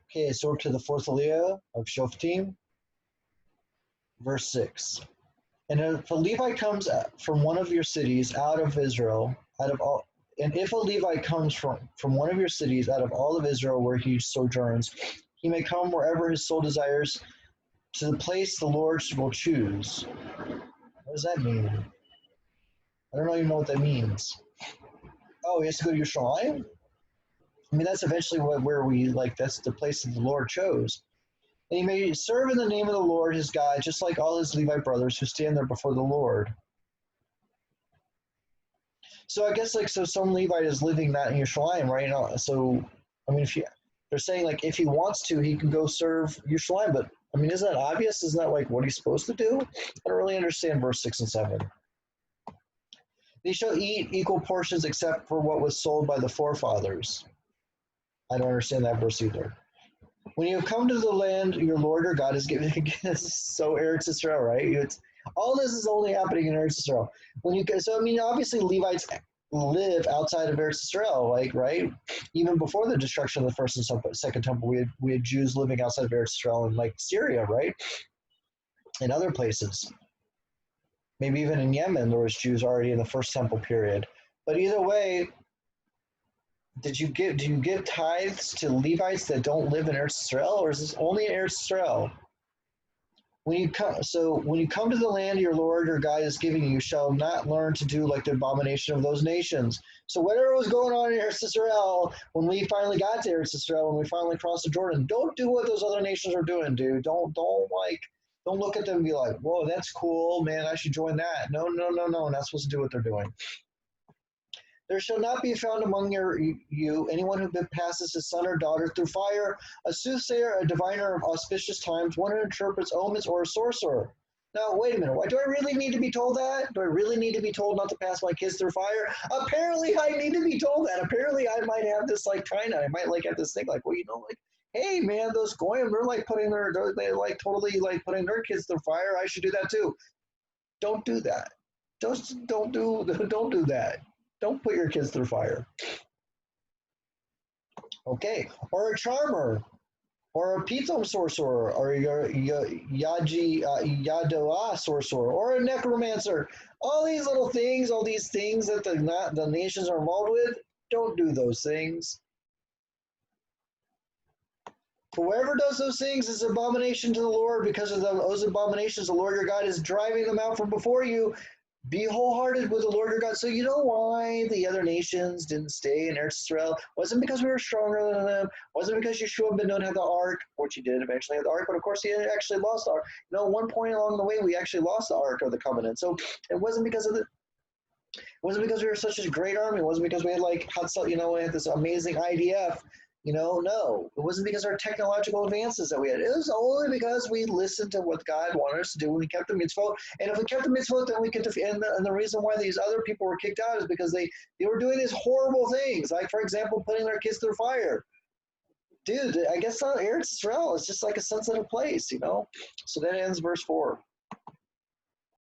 Okay, so we're to the fourth aliyah of shoftiim, verse 6. And if a Levite comes from one of your cities out of Israel, out of all, and if a Levite comes from one of your cities out of all of Israel where he sojourns, he may come wherever his soul desires to the place the Lord will choose. What does that mean? I don't even know what that means. Oh, he has to go to Yerushalayim? I mean, that's eventually where we, like, that's the place that the Lord chose. And he may serve in the name of the Lord his God, just like all his Levite brothers who stand there before the Lord. So I guess, like, so some Levite is living that in Yerushalayim right now. So, I mean, they're saying, like, if he wants to, he can go serve Yerushalayim. But, I mean, isn't that obvious? Isn't that, like, what he's supposed to do? I don't really understand verse 6 and 7. They shall eat equal portions except for what was sold by the forefathers. I don't understand that verse either. When you have come to the land your Lord your God is giving, so Eretz Israel, right? All this is only happening in Eretz Israel. So I mean, obviously Levites live outside of Eretz Israel, like, right? Even before the destruction of the first and second temple, we had Jews living outside of Eretz Israel in, like, Syria, right? And other places. Maybe even in Yemen, there was Jews already in the first temple period. But either way, do you give tithes to Levites that don't live in Eretz Israel, or is this only in Eretz Israel? When you come to the land your Lord your God is giving you, you shall not learn to do like the abomination of those nations. So whatever was going on in Eretz Israel, when we finally got to Eretz Israel, when we finally crossed the Jordan, don't do what those other nations are doing, dude. Don't look at them and be like, whoa, that's cool, man, I should join that. No, not supposed to do what they're doing. There shall not be found among you anyone who passes his son or daughter through fire, a soothsayer, a diviner of auspicious times, one who interprets omens, or a sorcerer. Now, wait a minute. Why do I really need to be told that? Do I really need to be told not to pass my kids through fire? Apparently, I need to be told that. Apparently, I might have this, like, I might, like, have this thing, like, well, like, hey, man, those goyim, they're like totally, like, putting their kids through fire. I should do that too. Don't do that. Don't do that. Don't put your kids through fire. Okay, or a charmer, or a pithom sorcerer, or a yadoah sorcerer, or a necromancer. All these little things, all these things that the nations are involved with, don't do those things. Whoever does those things is abomination to the Lord. Because of those abominations, the Lord your God is driving them out from before you. Be wholehearted with the Lord your God. So you know why the other nations didn't stay in Eretz Israel? Wasn't because we were stronger than them. Wasn't because Yeshua ben Nun had the ark, which he did eventually have the ark, but of course he actually lost the ark. You know, at one point along the way, we actually lost the ark of the covenant. So it wasn't because of it wasn't because we were such a great army. It wasn't because we had, like, we had this amazing IDF. No, it wasn't because of our technological advances that we had. It was only because we listened to what God wanted us to do when we kept the mitzvot. And if we kept the mitzvot, then we could defend. And the reason why these other people were kicked out is because they were doing these horrible things, like, for example, putting their kids through fire. Dude, I guess Eretz Israel is just like a sensitive place, So that ends verse 4.